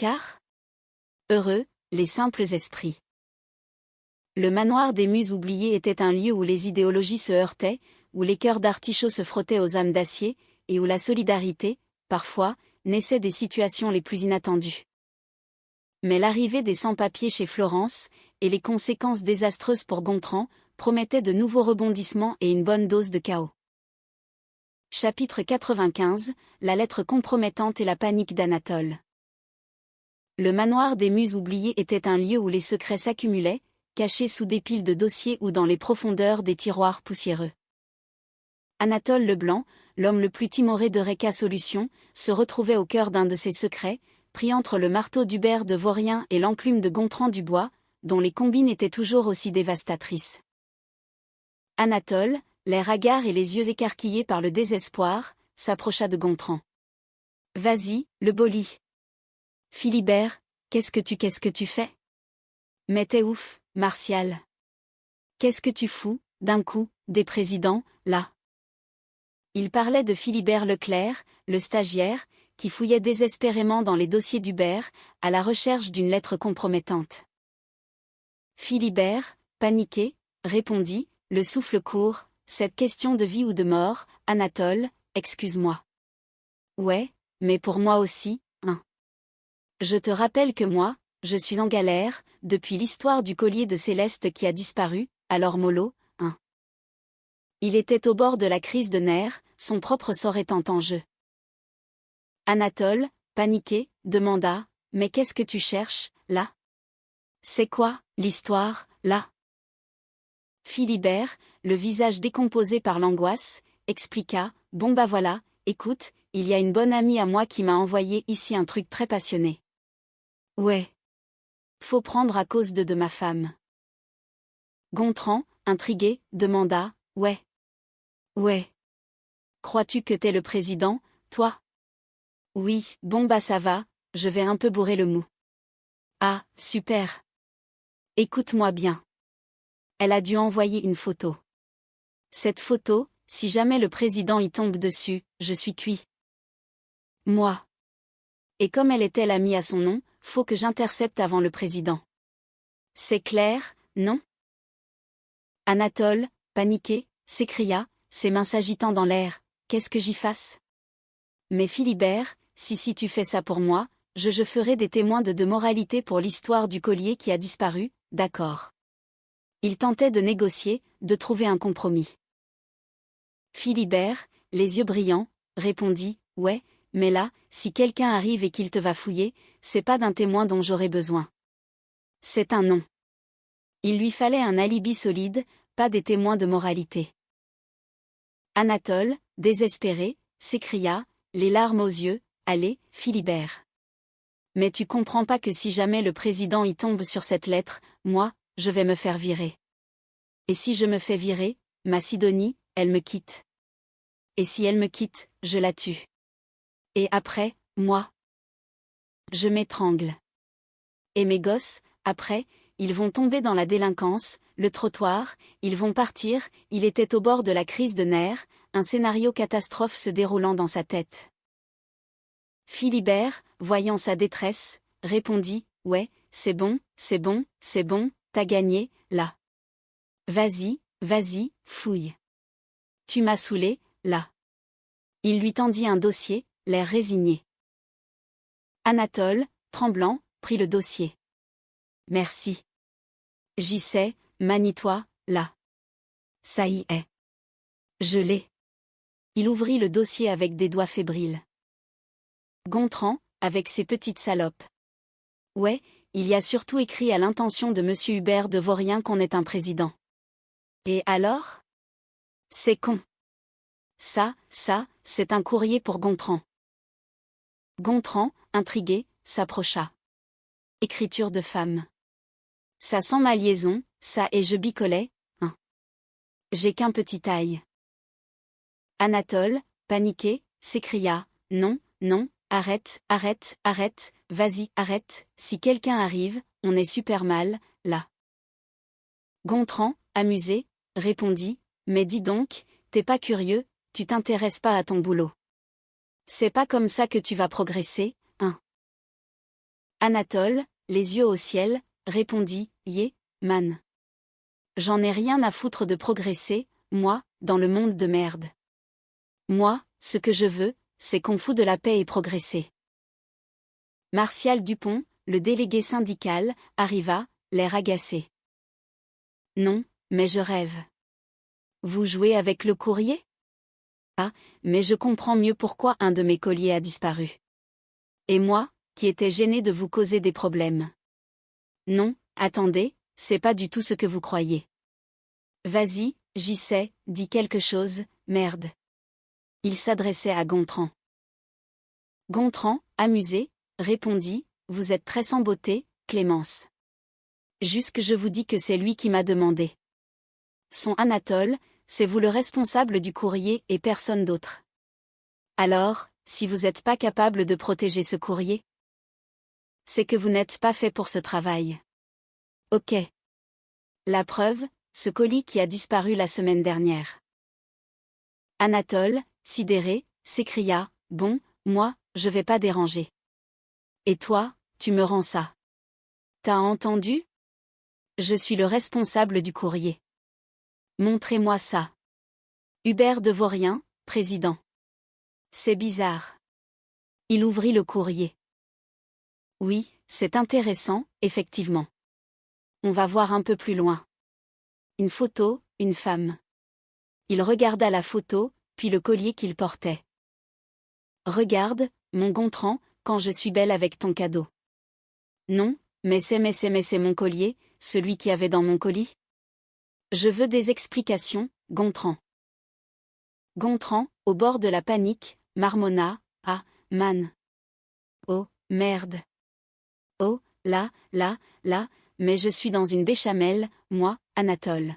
placard? Heureux, les simples esprits. Le manoir des Muses oubliées était un lieu où les idéologies se heurtaient, où les cœurs d'artichaut se frottaient aux âmes d'acier, et où la solidarité, parfois, naissait des situations les plus inattendues. Mais l'arrivée des sans-papiers chez Florence, et les conséquences désastreuses pour Gontran, promettaient de nouveaux rebondissements et une bonne dose de chaos. Chapitre 95, la lettre compromettante et la panique d'Anatole. Le manoir des Muses oubliées était un lieu où les secrets s'accumulaient, cachés sous des piles de dossiers ou dans les profondeurs des tiroirs poussiéreux. Anatole Leblanc, l'homme le plus timoré d'Eureka Solutions, se retrouvait au cœur d'un de ces secrets, pris entre le marteau d'Hubert de Vaurien et l'enclume de Gontran Dubois, dont les combines étaient toujours aussi dévastatrices. Anatole, l'air hagard et les yeux écarquillés par le désespoir, s'approcha de Gontran. « Vas-y, le boli. Philibert, qu'est-ce que tu fais? Mais t'es ouf, Martial. Qu'est-ce que tu fous, d'un coup, des présidents, là? » Il parlait de Philibert Leclerc, le stagiaire, qui fouillait désespérément dans les dossiers d'Hubert, à la recherche d'une lettre compromettante. Philibert, paniqué, répondit, le souffle court, « Cette question de vie ou de mort, Anatole, excuse-moi. » « Ouais, mais pour moi aussi, hein. Je te rappelle que moi, je suis en galère, depuis l'histoire du collier de Céleste qui a disparu, alors mollo, hein. » Il était au bord de la crise de nerfs, son propre sort étant en jeu. Anatole, paniqué, demanda, « Mais qu'est-ce que tu cherches, là? C'est quoi, l'histoire, là? » Philibert, le visage décomposé par l'angoisse, expliqua, « Bon bah voilà, écoute, il y a une bonne amie à moi qui m'a envoyé ici un truc très passionné. Ouais. Faut prendre à cause de ma femme. » Gontran, intrigué, demanda, « Ouais. Ouais. Crois-tu que t'es le président, toi? » Oui, bon bah ça va, je vais un peu bourrer le mou. Ah, super. Écoute-moi bien. Elle a dû envoyer une photo. Cette photo, si jamais le président y tombe dessus, je suis cuit. Moi. Et comme elle est amie à son nom, faut que j'intercepte avant le président. C'est clair, non? Anatole, paniqué, s'écria, ses mains s'agitant dans l'air, qu'est-ce que j'y fasse? Mais Philibert, si tu fais ça pour moi, je ferai des témoins de moralité pour l'histoire du collier qui a disparu, d'accord. Il tentait de négocier, de trouver un compromis. Philibert, les yeux brillants, répondit, ouais, mais là, si quelqu'un arrive et qu'il te va fouiller, c'est pas d'un témoin dont j'aurai besoin. C'est un non. Il lui fallait un alibi solide, pas des témoins de moralité. Anatole, désespéré, s'écria, les larmes aux yeux, allez, Philibert. Mais tu comprends pas que si jamais le président y tombe sur cette lettre, moi, je vais me faire virer. Et si je me fais virer, ma Sidonie, elle me quitte. Et si elle me quitte, je la tue. Et après, moi, je m'étrangle. Et mes gosses, après, ils vont tomber dans la délinquance, le trottoir, ils vont partir, il était au bord de la crise de nerfs, un scénario catastrophe se déroulant dans sa tête. Philibert, voyant sa détresse, répondit, « Ouais, c'est bon, t'as gagné, là. Vas-y, fouille. Tu m'as saoulé, là. » Il lui tendit un dossier, l'air résigné. Anatole, tremblant, prit le dossier. « Merci. J'y sais, manie-toi, là. Ça y est. Je l'ai. » Il ouvrit le dossier avec des doigts fébriles. Gontran, avec ses petites salopes. Ouais, il y a surtout écrit à l'intention de monsieur Hubert de Vaurien qu'on est un président. Et alors? C'est con. Ça, c'est un courrier pour Gontran. Gontran, intrigué, s'approcha. Écriture de femme. Ça sent ma liaison, ça et je bicolais, hein. J'ai qu'un petit ail. Anatole, paniqué, s'écria, non, arrête, vas-y, arrête, si quelqu'un arrive, on est super mal, là. Gontran, amusé, répondit, mais dis donc, t'es pas curieux, tu t'intéresses pas à ton boulot. C'est pas comme ça que tu vas progresser, hein. Anatole, les yeux au ciel, répondit, man. J'en ai rien à foutre de progresser, moi, dans le monde de merde. Moi, ce que je veux, c'est qu'on fout de la paix et progresser. Martial Dupont, le délégué syndical, arriva, l'air agacé. Non, mais je rêve. Vous jouez avec le courrier? Ah, mais je comprends mieux pourquoi un de mes colliers a disparu. Et moi, qui étais gêné de vous causer des problèmes. Non, attendez, c'est pas du tout ce que vous croyez. Vas-y, j'y sais, dis quelque chose, merde. Il s'adressait à Gontran. Gontran, amusé, répondit, vous êtes très sans beauté, Clémence. Jusque je vous dis que c'est lui qui m'a demandé. Son Anatole, c'est vous le responsable du courrier et personne d'autre. Alors, si vous n'êtes pas capable de protéger ce courrier, c'est que vous n'êtes pas fait pour ce travail. Ok. La preuve, ce colis qui a disparu la semaine dernière. Anatole, sidéré, s'écria, bon, moi, je vais pas déranger. Et toi, tu me rends ça. T'as entendu? Je suis le responsable du courrier. Montrez-moi ça. Hubert de Vaurien, président. C'est bizarre. Il ouvrit le courrier. Oui, c'est intéressant, effectivement. On va voir un peu plus loin. Une photo, une femme. Il regarda la photo, puis le collier qu'il portait. Regarde, mon Gontran, quand je suis belle avec ton cadeau. Non, mais c'est mon collier, celui qui avait dans mon colis. Je veux des explications, Gontran. Gontran, au bord de la panique, marmonna, ah, man. Oh, merde. Oh, là, mais je suis dans une béchamel, moi, Anatole.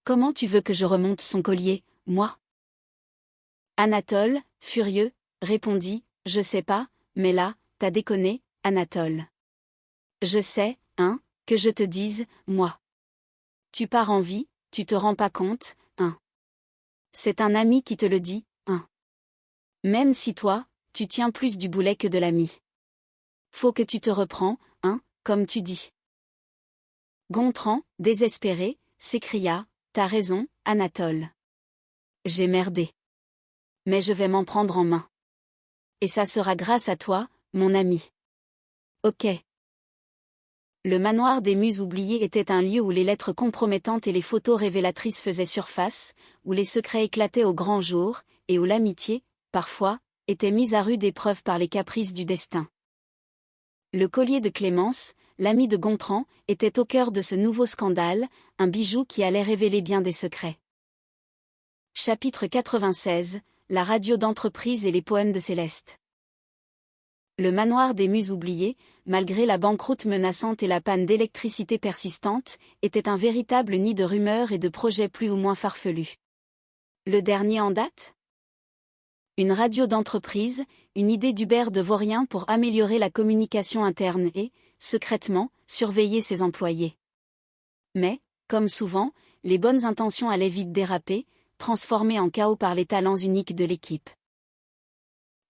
Comment tu veux que je remonte son collier, moi? Anatole, furieux, répondit, je sais pas, mais là, t'as déconné, Anatole. Je sais, hein, que je te dise, moi. Tu pars en vie, tu te rends pas compte, hein. C'est un ami qui te le dit, hein. Même si toi, tu tiens plus du boulet que de l'ami. Faut que tu te reprends, hein, comme tu dis. Gontran, désespéré, s'écria, t'as raison, Anatole. J'ai merdé. Mais je vais m'en prendre en main. Et ça sera grâce à toi, mon ami. Ok. Le manoir des Muses oubliées était un lieu où les lettres compromettantes et les photos révélatrices faisaient surface, où les secrets éclataient au grand jour, et où l'amitié, parfois, était mise à rude épreuve par les caprices du destin. Le collier de Clémence, l'ami de Gontran, était au cœur de ce nouveau scandale, un bijou qui allait révéler bien des secrets. Chapitre 96, la radio d'entreprise et les poèmes de Céleste. Le manoir des Muses oubliées, malgré la banqueroute menaçante et la panne d'électricité persistante, était un véritable nid de rumeurs et de projets plus ou moins farfelus. Le dernier en date? Une radio d'entreprise, une idée d'Hubert de Vaurien pour améliorer la communication interne et, secrètement, surveiller ses employés. Mais, comme souvent, les bonnes intentions allaient vite déraper, transformées en chaos par les talents uniques de l'équipe.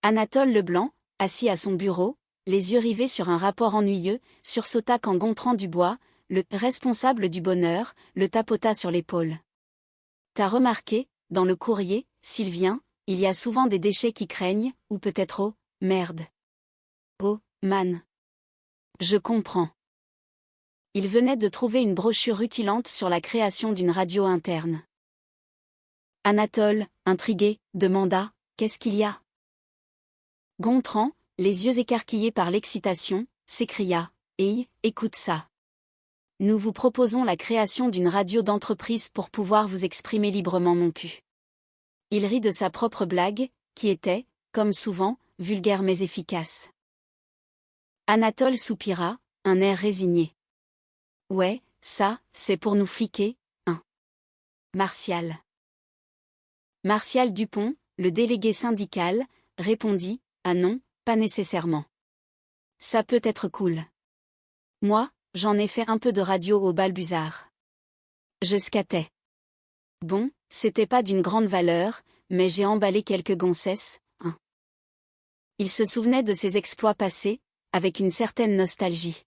Anatole Leblanc, assis à son bureau, les yeux rivés sur un rapport ennuyeux, sursauta quand Gontran Dubois, le responsable du bonheur, le tapota sur l'épaule. T'as remarqué, dans le courrier, Sylvien, il y a souvent des déchets qui craignent, ou peut-être oh, merde. Oh, man. Je comprends. Il venait de trouver une brochure rutilante sur la création d'une radio interne. Anatole, intrigué, demanda, qu'est-ce qu'il y a? Gontran, les yeux écarquillés par l'excitation, s'écria, hey, écoute ça. Nous vous proposons la création d'une radio d'entreprise pour pouvoir vous exprimer librement mon cul. Il rit de sa propre blague, qui était, comme souvent, vulgaire mais efficace. Anatole soupira, un air résigné. Ouais, ça, c'est pour nous fliquer, hein. Martial. Martial Dupont, le délégué syndical, répondit, ah non, pas nécessairement. Ça peut être cool. Moi, j'en ai fait un peu de radio au Balbuzard. Je squattais. Bon, c'était pas d'une grande valeur, mais j'ai emballé quelques gonzesses, hein. Il se souvenait de ses exploits passés, avec une certaine nostalgie.